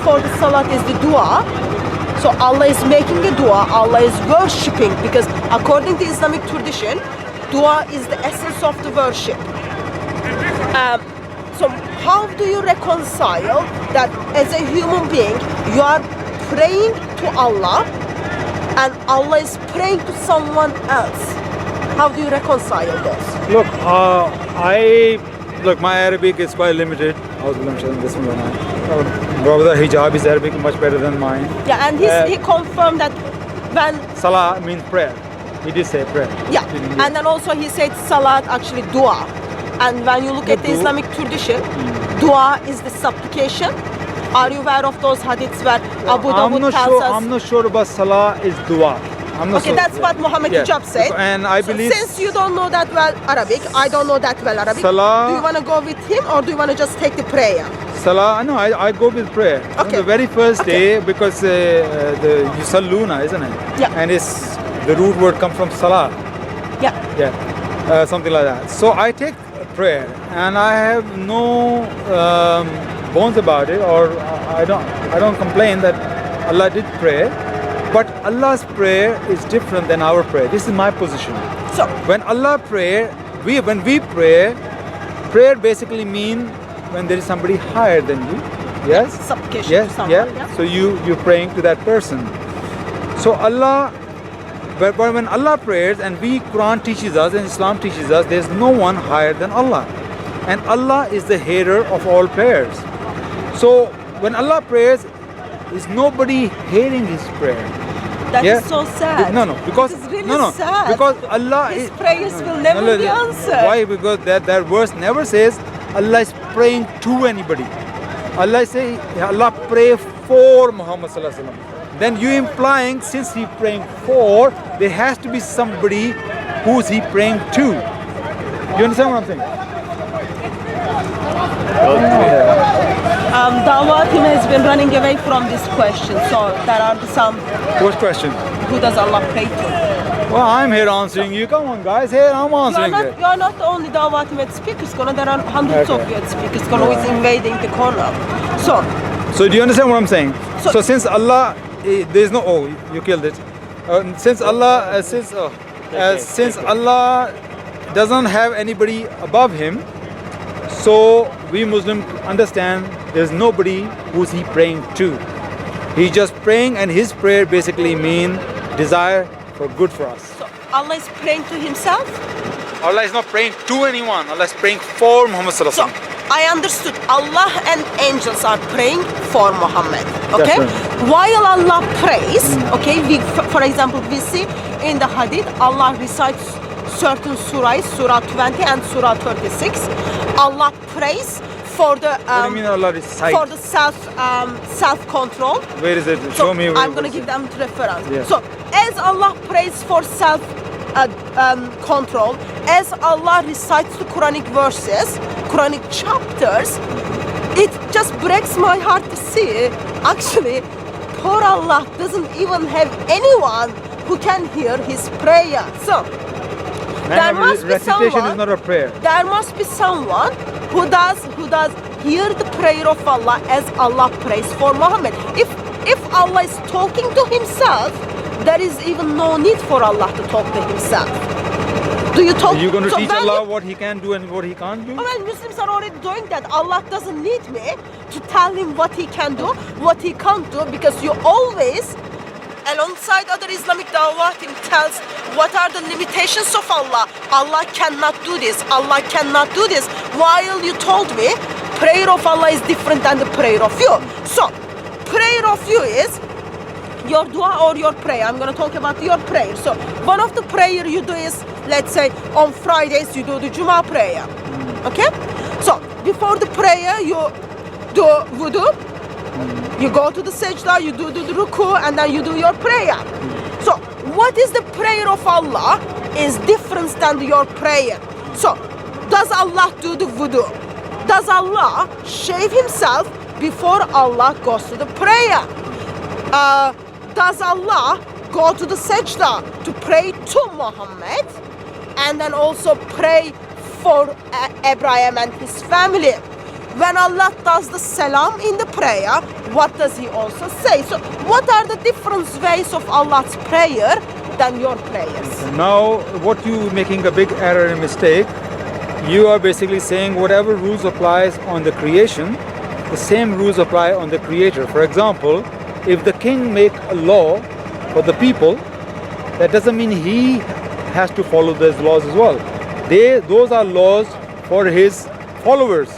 before the salat is the dua. So Allah is making a dua, Allah is worshipping, because according to Islamic tradition, dua is the essence of the worship. So how do you reconcile that as a human being, you are praying to Allah and Allah is praying to someone else? How do you reconcile this? Look, my Arabic is quite limited. Brother hijab is Arabic much better than mine. Yeah, and he confirmed that when Salah means prayer. He did say prayer. Yeah, and then also he said salat actually dua. And when you look at the Islamic tradition, dua is the supplication. Are you aware of those hadiths where Abu Dawud tells us? I'm not sure about salah is dua. Okay, that's what Muhammad Hijab said. And I believe, since you don't know that well Arabic, I don't know that well Arabic. Salah, do you want to go with him or do you want to just take the prayer? Salah, no, I go with prayer. Okay. On the very first day, because the Yusalluna, isn't it? Yeah. And the root word comes from salah. Yeah. Yeah. Something like that. So I take prayer, and I have no bones about it, or I don't complain that Allah did pray. But Allah's prayer is different than our prayer. This is my position. So when Allah when we pray, prayer basically means when there is somebody higher than you. Yes? Supplication yes, to someone. Yeah. So you're praying to that person. So Allah, but when Allah prays, and Quran teaches us and Islam teaches us, there's no one higher than Allah. And Allah is the hearer of all prayers. So when Allah prays, is nobody hearing his prayer. That is so sad. No, because it's really sad. Because Allah His prayers will never be answered. Why? Because that verse never says Allah is praying to anybody. Allah say Allah pray for Muhammad sallallahu alaihi wasallam. Then you implying since he praying for, there has to be somebody who's he praying to. You understand what I'm saying? Dawah team has been running away from this question. So there are some. What question? Who does Allah pray to? Well, I'm here answering you. Come on, guys. Here, I'm answering it. You are not the only Dawah team at speakers corner. There are hundreds of you at speakers corner who is invading the corner. So do you understand what I'm saying? So since Allah, there's no. Oh, you killed it. Since Allah, since Allah doesn't have anybody above him, so we Muslims understand there's nobody who's he praying to. He's just praying, and his prayer basically means desire for good for us. So Allah is praying to himself? Allah is not praying to anyone. Allah is praying for Muhammad sallallahu alaihi wasallam. So I understood. Allah and angels are praying for Muhammad. Okay? While Allah prays, okay, for example, we see in the hadith, Allah recites certain surahs, Surah 20 and Surah 36. Allah prays for the what do you mean Allah recites? For the self-control. Where is it? So show me. I'm going to give them reference. Yeah. So as Allah prays for self control, as Allah recites the Quranic verses, Quranic chapters, it just breaks my heart to see actually poor Allah doesn't even have anyone who can hear his prayer. So there must be recitation is not a prayer. There must be someone who does hear the prayer of Allah as Allah prays for Muhammad. If Allah is talking to himself, there is even no need for Allah to talk to himself. Do you talk? Are you going to teach Allah what he can do and what he can't do? Well, Muslims are already doing that. Allah doesn't need me to tell him what he can do, what he can't do, because you always, alongside other Islamic Dawah team, tells what are the limitations of Allah. Allah cannot do this. Allah cannot do this. While you told me, prayer of Allah is different than the prayer of you. So, prayer of you is your dua or your prayer. I'm going to talk about your prayer. So, one of the prayer you do is, let's say, on Fridays you do the Jummah prayer. Okay? So, before the prayer you do wudu. You go to the sajda, you do the ruku, and then you do your prayer. So, what is the prayer of Allah is different than your prayer. So, does Allah do the wudu? Does Allah shave himself before Allah goes to the prayer? Does Allah go to the sajda to pray to Muhammad and then also pray for Abraham and his family? when Allah does the salam in the prayer, what does he also say? So what are the different ways of Allah's prayer than your prayers? Now, what you making a big error and mistake, you are basically saying whatever rules applies on the creation, the same rules apply on the creator. For example, if the king make a law for the people, that doesn't mean he has to follow those laws as well. Those are laws for his followers,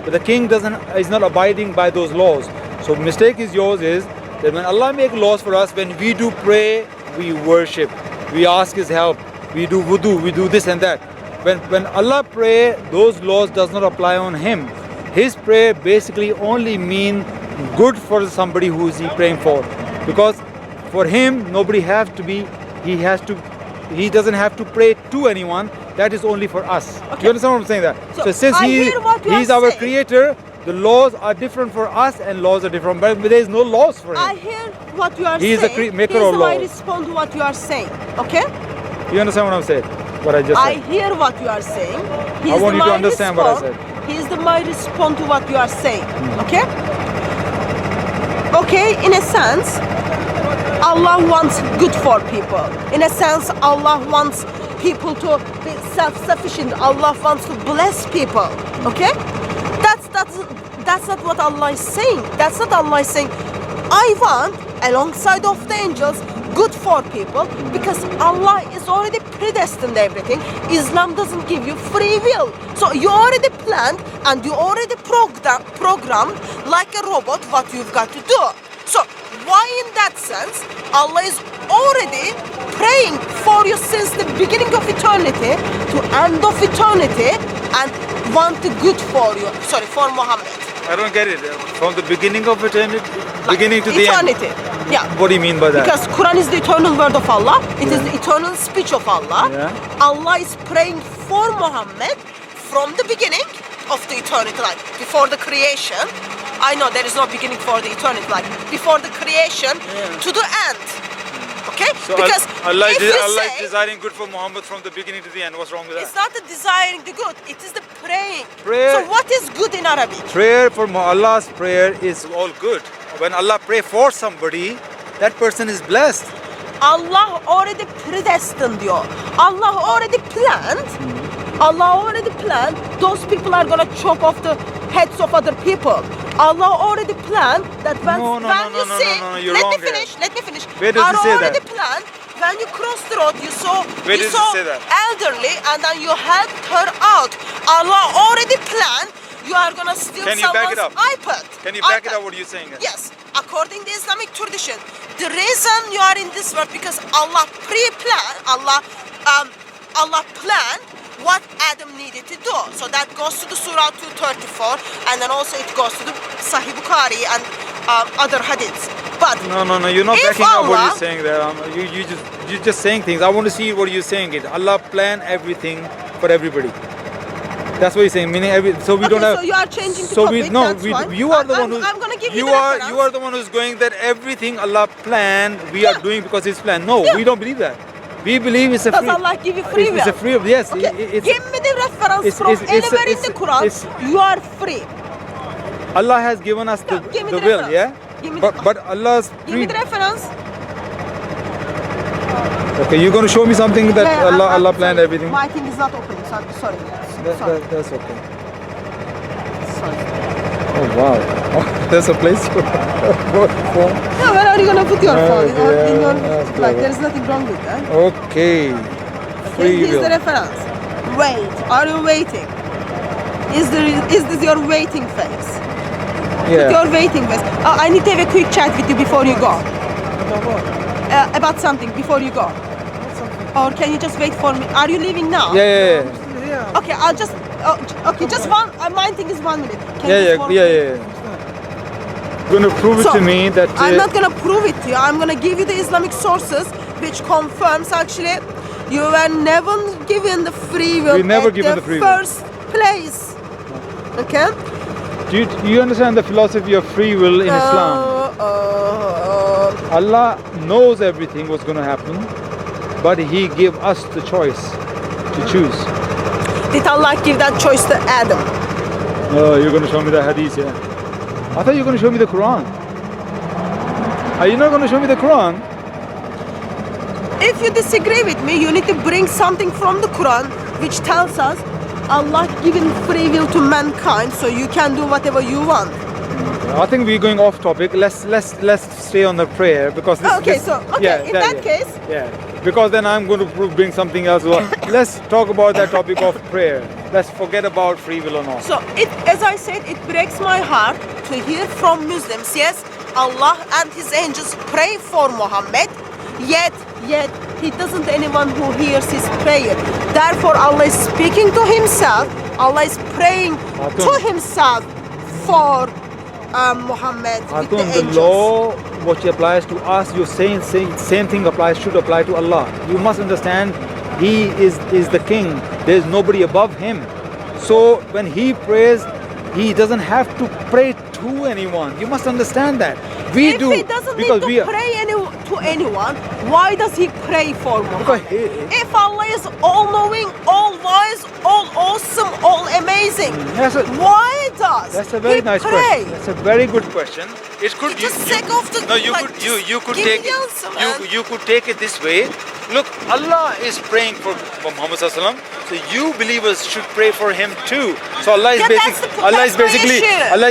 but the king is not abiding by those laws. So mistake is yours is that when Allah make laws for us, when we do pray, we worship, we ask his help, we do wudu, we do this and that. When Allah pray, those laws does not apply on him. His prayer basically only mean good for somebody who is he praying for, because for him nobody have to be, he doesn't have to pray to anyone. That is only for us. Okay. You understand what I'm saying? That so since he's our creator, the laws are different for us and laws are different, but there is no laws for him. I hear what you are He saying. is the maker of I laws. respond to what you are saying. Okay? You understand what I'm saying? What I just I said. hear what you are saying. I want you to understand what I said. He is the my response to what you are saying. Okay? Okay, in a sense, Allah wants good for people. In a sense, Allah wants people to be self-sufficient. Allah wants to bless people. Okay? That's not what Allah is saying. That's not Allah is saying. I want, alongside of the angels, good for people, because Allah is already predestined everything. Islam doesn't give you free will. So you already planned and you already programmed like a robot what you've got to do. So why in that sense Allah is already praying for you since the beginning of eternity to end of eternity and want the good for you. Sorry, for Muhammad. I don't get it. From the beginning of eternity, beginning to the end. Eternity. Yeah. What do you mean by that? Because Quran is the eternal word of Allah. It is the eternal speech of Allah. Yeah. Allah is praying for Muhammad from the beginning of the eternity, like before the creation. I know there is no beginning for the eternity, like before the creation to the end. Okay? So because Allah if is say, desiring good for Muhammad from the beginning to the end. What's wrong with that? it's not the desiring the good, it is the praying. Prayer. So what is good in Arabic? Prayer for Allah's prayer is all good. When Allah pray for somebody, that person is blessed. Allah already predestined you. Allah already planned. Allah already planned. Those people are gonna chop off the heads of other people. Allah already planned that when you see. You're let wrong me finish. there. Let me finish. Where does it say Allah already that? planned when you cross the road. You saw. Where you does saw it say that? elderly, and then you helped her out. Allah already planned. You are gonna steal Can you back someone's it up? iPad. Can you back it iPad. up what you're saying? Yes, according to Islamic tradition, the reason you are in this world because Allah pre-planned, Allah planned what Adam needed to do. So that goes to the Surah 234, and then also it goes to the Sahih Bukhari and other hadiths. But No, you're not if backing up what Allah- you're saying there. You're just saying things. I want to see what you're saying. It. Allah planned everything for everybody. That's what you're saying. Meaning, so we Okay, don't have. so you are changing the So topic, that's fine. you are the one who. I'm gonna give you the reference. You are the one who's going that everything Allah planned we are doing because His plan. No, Yeah. we don't believe that. We believe it's a Does free. Allah give you free will? It's a free. Yes. Okay, It's, give me the reference it's- from it's- it's- anywhere in it's- the Quran. it's- You are free. Allah has given us No, give me the the will. reference. Yeah. Give me But Allah's Give me the reference. Okay, you're going to show me something that Yeah, Allah I'm planned sorry. everything. My thing is not open. Sorry. Sorry. That's okay. Sorry. Oh wow, there's a place for. No, where are you gonna put your phone? In your, that's like, clever. there's nothing wrong with that. Okay. Okay, Free here's will. the reference. Wait. Are you waiting? Is this your waiting face? Yeah. Your waiting face. I need to have a quick chat with you before you go. About something before you go. Or can you just wait for me? Are you leaving now? Yeah. Okay, I'll just. Okay, just one. My thing is 1 minute. Can you just Yeah. Gonna prove it So, to me that. I'm not gonna prove it to you. I'm gonna give you the Islamic sources which confirms actually you were never given the free will. We're never at given the free will. first place. Okay? Do you understand the philosophy of free will in Islam? Allah knows everything what's gonna happen, but He gave us the choice to choose. Did Allah give that choice to Adam? Oh, you're going to show me the hadith, yeah. I thought you were going to show me the Quran. Are you not going to show me the Quran? If you disagree with me, you need to bring something from the Quran which tells us Allah giving free will to mankind, so you can do whatever you want. I think we're going off topic. Let's stay on the prayer because this. Okay, this, so in that case. Yeah, because then I'm going to bring something else. Well, let's talk about that topic of prayer. Let's forget about free will or not. So as I said, it breaks my heart to hear from Muslims. Yes, Allah and His angels pray for Muhammad, yet he doesn't anyone who hears his prayer. Therefore, Allah is speaking to Himself. Allah is praying to Himself for Muhammad with the angels. The law which applies to us, you're saying same thing should apply to Allah. You must understand, He is the king. There's nobody above Him. So when He prays, He doesn't have to pray to anyone. You must understand that. If He doesn't need to pray to anyone, why does He pray for Muhammad? If Allah is all-knowing, all-wise, all-awesome, all-amazing, why does That's a very nice pray? Question. That's a very good question. It could you could take it this way. Look, Allah is praying for Muhammad Sallallahu Alaihi Wasallam, so you believers should pray for him too. So Allah is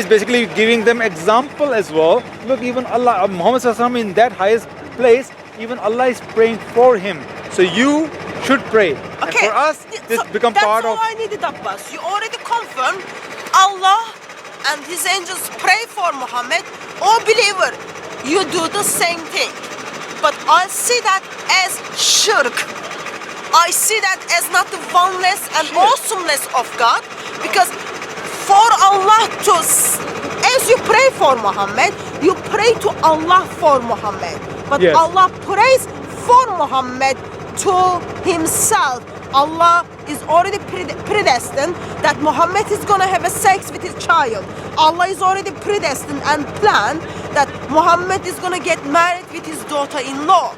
basically giving them example as well. Look, even Allah, Muhammad Sallallahu Alaihi Wasallam in that highest place, even Allah is praying for him. So you should pray. Okay. And for us, this become part of. That's all I needed, Abbas. You already confirmed Allah and His angels pray for Muhammad. Oh believer, you do the same thing. But I see that as shirk. I see that as not the oneness and awesomeness of God. Because for Allah to, as you pray for Muhammad, you pray to Allah for Muhammad. But Allah prays for Muhammad to Himself. Allah is already predestined that Muhammad is going to have a sex with his child. Allah is already predestined and planned that Muhammad is going to get married with his daughter-in-law.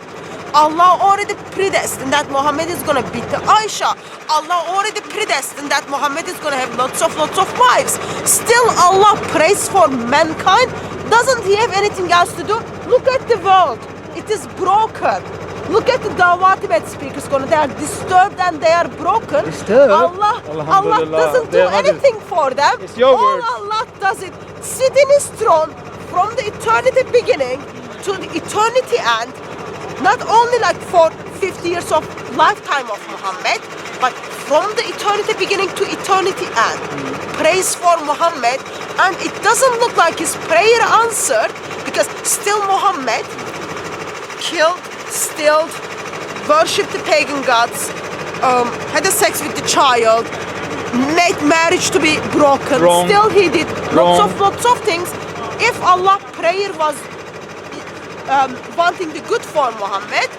Allah already predestined that Muhammad is going to beat Aisha. Allah already predestined that Muhammad is going to have lots of wives. Still Allah prays for mankind. Doesn't He have anything else to do? Look at the world. It is broken. Look at the Dawah speakers. They are disturbed and they are broken. Allah doesn't do anything for them. It's your All words. Allah does it. Sit in His throne from the eternity beginning to the eternity end. Not only like for 50 years of lifetime of Muhammad, but from the eternity beginning to eternity end. Praise for Muhammad, and it doesn't look like his prayer answered because still Muhammad killed, stealed, worshipped the pagan gods, had a sex with the child, made marriage to be broken. Wrong. Still he did lots of things. If Allah prayer was wanting the good for Muhammad,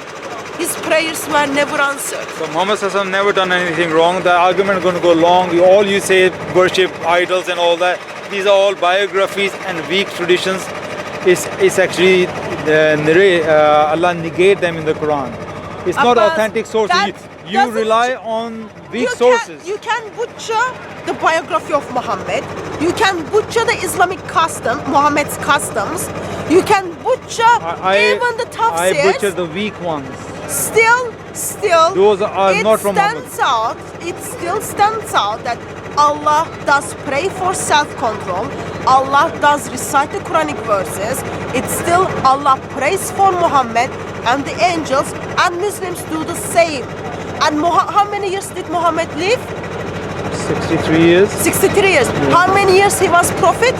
his prayers were never answered. So Muhammad Sallallahu Alaihi Wasallam never done anything wrong. The argument is going to go long. All you say worship idols and all that. These are all biographies and weak traditions. It's actually Allah negate them in the Quran. It's not authentic source. You rely on weak sources. You can butcher the biography of Muhammad. You can butcher the Islamic custom, Muhammad's customs. You can butcher even the tafsirs. I butcher the weak ones. Still, those are not from Muhammad. It still stands out that Allah does pray for self-control. Allah does recite the Quranic verses. It's still Allah prays for Muhammad and the angels, and Muslims do the same. And how many years did Muhammad live? 63 years. 63 years. Yeah. How many years he was prophet?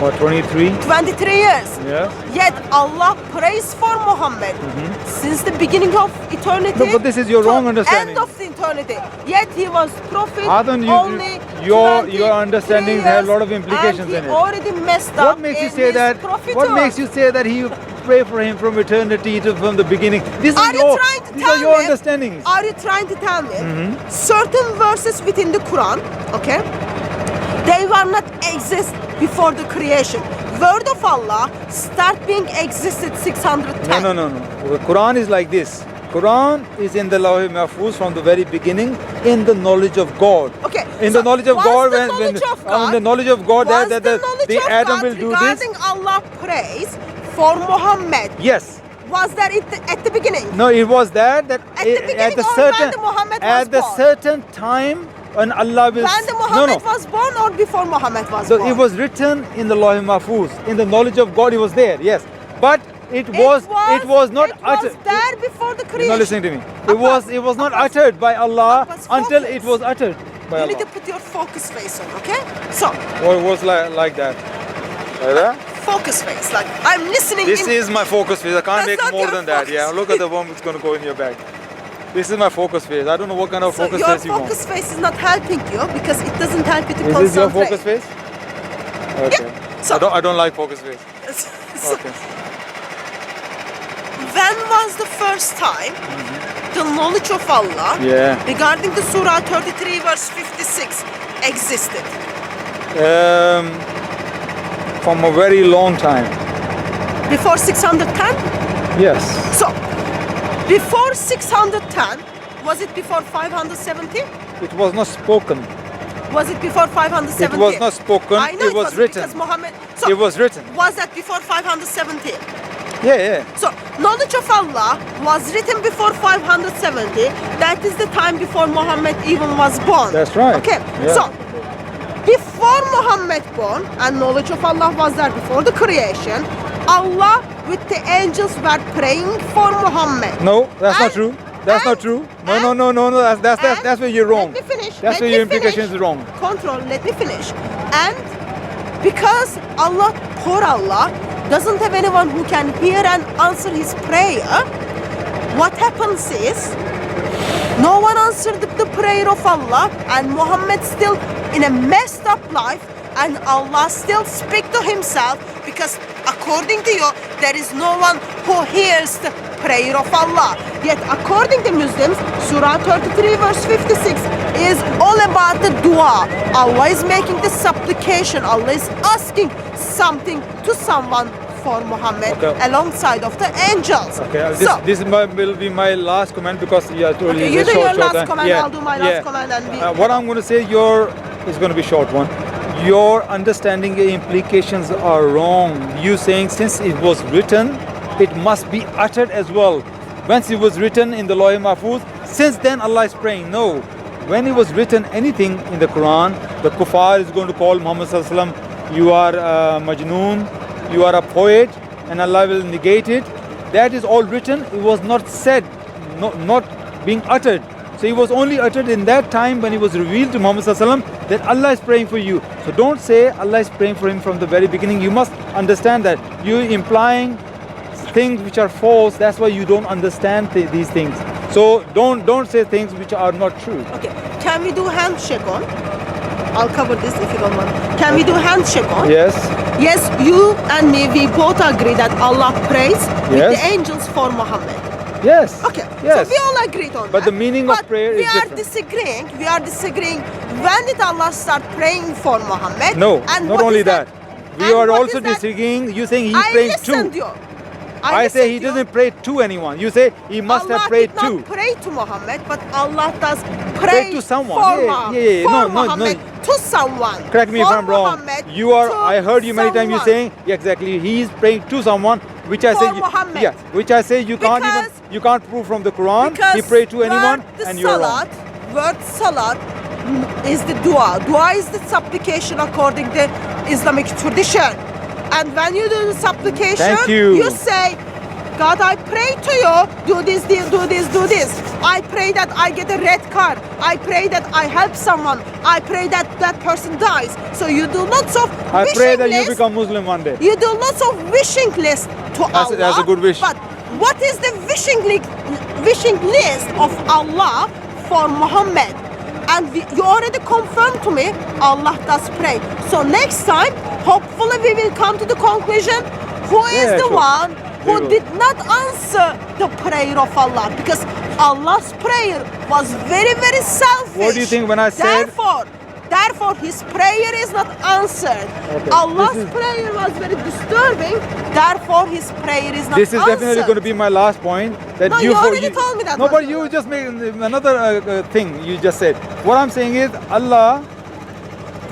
Or 23. 23 years. Yeah. Yet Allah prays for Muhammad since the beginning of eternity. No, but this is your wrong understanding. End of the eternity. Yet he was prophet only your understandings have a lot of implications in it. He already messed up. What makes you say that? What makes you say that he pray for him from eternity to from the beginning? These are your understandings. Are you trying to tell me certain verses within the Quran, okay, they were not exist before the creation? Word of Allah start being existed 610. No. The Quran is like this. Quran is in the Lawh Mahfuz from the very beginning in the knowledge of God. Okay. In so the knowledge of was God, the knowledge of God, the knowledge of God was that the knowledge the of Adam God will do this. regarding Allah praise for Muhammad. Yes. Was that at the beginning? No, it was that At the beginning or when the Muhammad was at the born? certain time when Allah will. When the Muhammad was born or before Muhammad was born? It was written in the Lawh Mahfuz. In the knowledge of God, it was there. Yes, but it was not uttered. It was there before the creation. You're not listening to me. It was not uttered by Allah until it was uttered by Allah. You need to put your focus face on, okay? So. Or it was like that. Like that? Focus face, like I'm listening. This is my focus face. I can't That's make not more your than that. focus. Yeah, look at the one that's going to go in your bag. This is my focus face. I don't know what kind of focus face you your want. focus face is not helping you because it doesn't help you to Is concentrate. this your focus face? Okay. Yeah. So, I don't like focus face. so Okay. when was the first time the knowledge of Allah regarding the Surah 33 verse 56 existed? From a very long time. Before 610? Yes. So, before 610, was it before 570? It was not spoken. Was it before 570? It was not spoken. I know it was written. Because Muhammad. So, it was written. Was that before 570? Yeah. So, knowledge of Allah was written before 570. That is the time before Muhammad even was born. That's right. Okay. Yeah. So, before Muhammad born, and knowledge of Allah was there before the creation, Allah with the angels were praying for Muhammad. No, that's not true. That's not true. No. That's where you're wrong. Let me finish. That's where your implication is wrong. Control. Let me finish. And because Allah, poor Allah, doesn't have anyone who can hear and answer his prayer, what happens is no one answered the prayer of Allah, and Muhammad still in a messed up life, and Allah still speak to himself because according to you there is no one who hears the prayer of Allah. Yet according to Muslims, Surah 33 verse 56 is all about the dua. Allah is making the supplication. Allah is asking something to someone for Muhammad alongside of the angels. Okay, this will be my last comment because you told okay, you do your last comment, I'll do my last comment and what I'm going to say is going to be short one. Your understanding implications are wrong. You saying since it was written, it must be uttered as well. Once it was written in the Lawh Mahfuz, since then Allah is praying. No. When it was written anything in the Quran, the kuffar is going to call Muhammad Sallallahu Alaihi Wasallam, you are Majnoon, you are a poet, and Allah will negate it. That is all written. It was not said, not being uttered. So it was only uttered in that time when it was revealed to Muhammad Sallallahu Alaihi Wasallam that Allah is praying for you. So don't say Allah is praying for him from the very beginning. You must understand that you're implying things which are false. That's why you don't understand these things. So don't say things which are not true. Okay, can we do handshake on? I'll cover this if you don't want. Can we do handshake on? Yes. Yes, you and me, we both agree that Allah prays with the angels for Muhammad. Yes. Okay. Yes. So we all agreed on that. But the meaning of prayer is different. We are disagreeing. When did Allah start praying for Muhammad? No, and not only that. We are also disagreeing. You saying he prayed to. I say he doesn't pray to anyone. You say he must have prayed to. Allah did not pray to Muhammad, but Allah does pray to someone. For Muhammad, to someone. Correct me if I'm wrong. You are. I heard you many times. You saying exactly. He is praying to someone, which I say. Muhammad. Which I say you can't prove from the Quran. He prayed to anyone, and you're wrong. Word salat is the dua. Dua is the supplication according to Islamic tradition. And when you do the supplication, you say, God, I pray to you, do this, do this, do this. I pray that I get a red card. I pray that I help someone. I pray that that person dies. So you do lots of wishing I pray that list. You become Muslim one day. You do lots of wishing list to Allah. That's a good wish. But what is the wishing list of Allah for Muhammad? And you already confirmed to me, Allah does pray. So next time, hopefully we will come to the conclusion who is the one who did not answer the prayer of Allah. Because Allah's prayer was very, very selfish. What do you think when I said? Therefore, Therefore, his prayer is not answered. Okay. Allah's This is- prayer was very disturbing. Therefore, his prayer is not This is answered. definitely going to be my last point. That No, you already told me that No, was but the you last. just made another thing you just said. What I'm saying is Allah,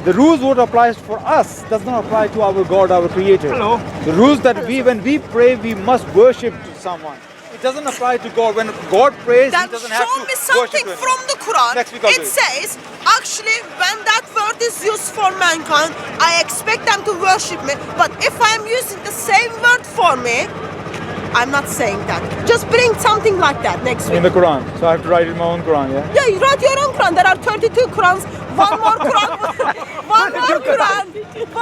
the rules what applies for us does not apply to our God, our Creator. Hello. The rules that when we pray, we must worship to someone. It doesn't apply to God. When God prays, Then He doesn't have show to me something worship from the Quran. Next week I'll do It it. says, actually, when that word is used for mankind, I expect them to worship me. But if I'm using the same word for me, I'm not saying that. Just bring something like that next week. in the Quran. So I have to write in my own Quran, yeah? Yeah, you write your own Quran. There are 32 Qurans. One more Quran,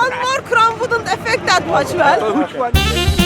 one more Quran wouldn't affect that much well. Which one?